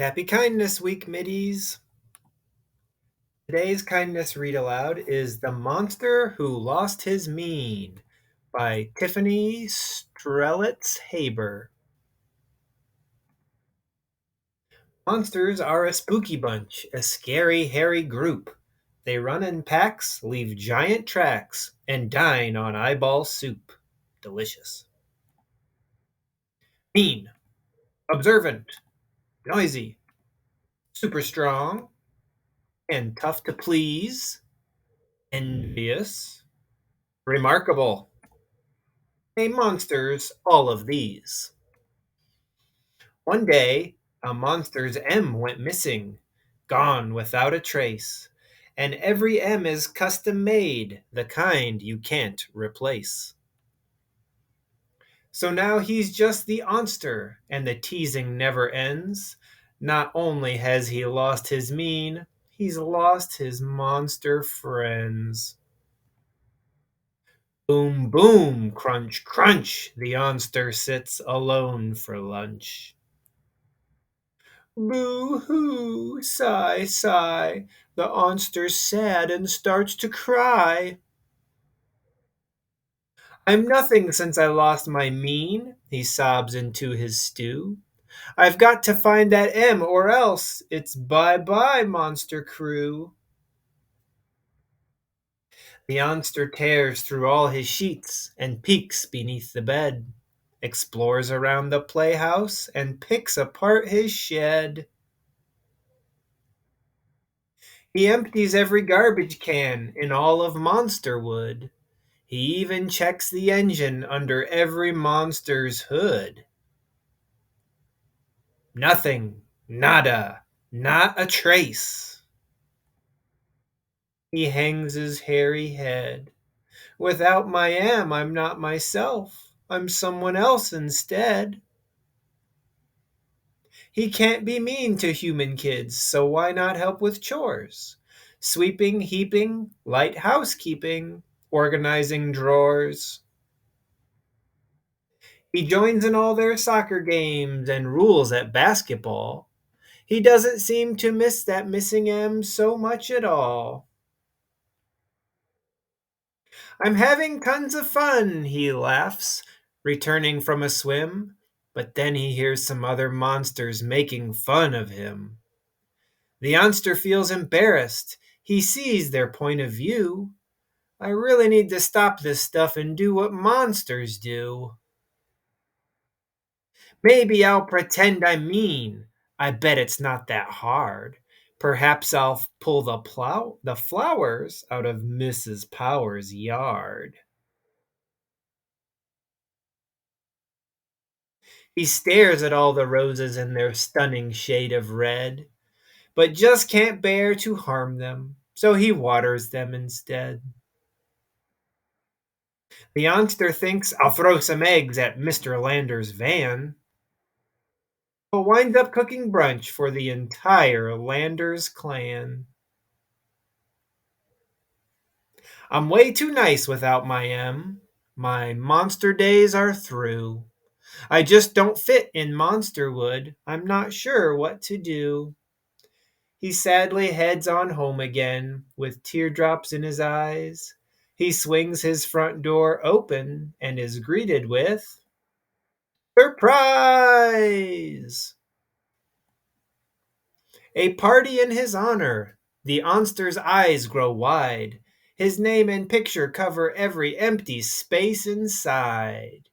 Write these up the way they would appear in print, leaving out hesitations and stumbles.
Happy Kindness Week, middies. Today's kindness read aloud is The Monster Who Lost His Mane by Tiffany Strelitz Haber. Monsters are a spooky bunch, a scary, hairy group. They run in packs, leave giant tracks, and dine on eyeball soup. Delicious. Mean, observant, noisy, super strong, and tough to please, envious, remarkable. Monsters, all of these. One day, a monster's M went missing, gone without a trace. And every M is custom made, the kind you can't replace. So now he's just the onster, and the teasing never ends. Not only has he lost his mane, he's lost his monster friends. Boom, boom, crunch, crunch, the onster sits alone for lunch. Boo-hoo, sigh, sigh, the onster's sad and starts to cry. I'm nothing since I lost my mane, he sobs into his stew. I've got to find that M or else it's bye-bye, monster crew. The onster tears through all his sheets and peeks beneath the bed, explores around the playhouse and picks apart his shed. He empties every garbage can in all of Monsterwood. He even checks the engine under every monster's hood. Nothing, nada, not a trace. He hangs his hairy head. Without my M, I'm not myself. I'm someone else instead. He can't be mean to human kids, so why not help with chores? Sweeping, heaping, light housekeeping, organizing drawers. He joins in all their soccer games and rules at basketball. He doesn't seem to miss that missing M so much at all. I'm having tons of fun, he laughs, returning from a swim. But then he hears some other monsters making fun of him. The monster feels embarrassed. He sees their point of view. I really need to stop this stuff and do what monsters do. Maybe I'll pretend I'm mean. I bet it's not that hard. Perhaps I'll pull the flowers out of Mrs. Power's yard. He stares at all the roses in their stunning shade of red, but just can't bear to harm them, so he waters them instead. The youngster thinks I'll throw some eggs at Mr. Lander's van, but winds up cooking brunch for the entire Landers clan. I'm way too nice without my M. My monster days are through. I just don't fit in Monsterwood. I'm not sure what to do. He sadly heads on home again with teardrops in his eyes. He swings his front door open and is greeted with surprise! A party in his honor. The onster's eyes grow wide. His name and picture cover every empty space inside.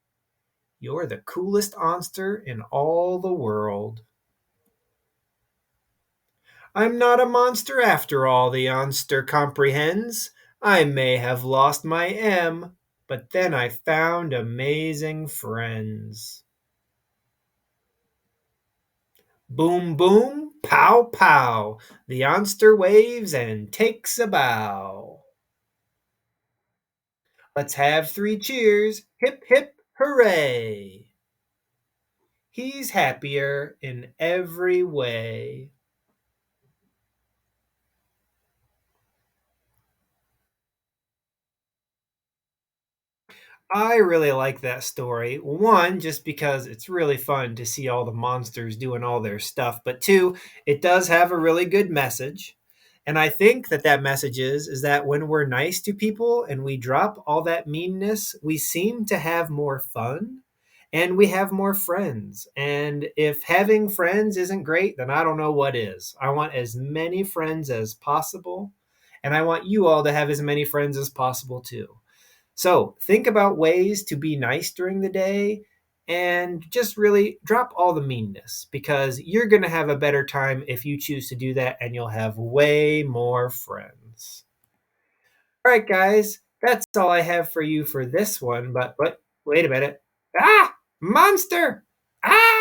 You're the coolest onster in all the world. I'm not a monster after all, the onster comprehends. I may have lost my M, but then I found amazing friends. Boom, boom, pow, pow. The onster waves and takes a bow. Let's have three cheers. Hip, hip, hooray. He's happier in every way. I really like that story. One, just because it's really fun to see all the monsters doing all their stuff, but two, it does have a really good message. And I think that that message is that when we're nice to people and we drop all that meanness, we seem to have more fun and we have more friends. And if having friends isn't great, then I don't know what is. I want as many friends as possible, and I want you all to have as many friends as possible too. So think about ways to be nice during the day and just really drop all the meanness because you're going to have a better time if you choose to do that and you'll have way more friends. All right, guys, that's all I have for you for this one. But wait a minute. Ah! Monster! Ah!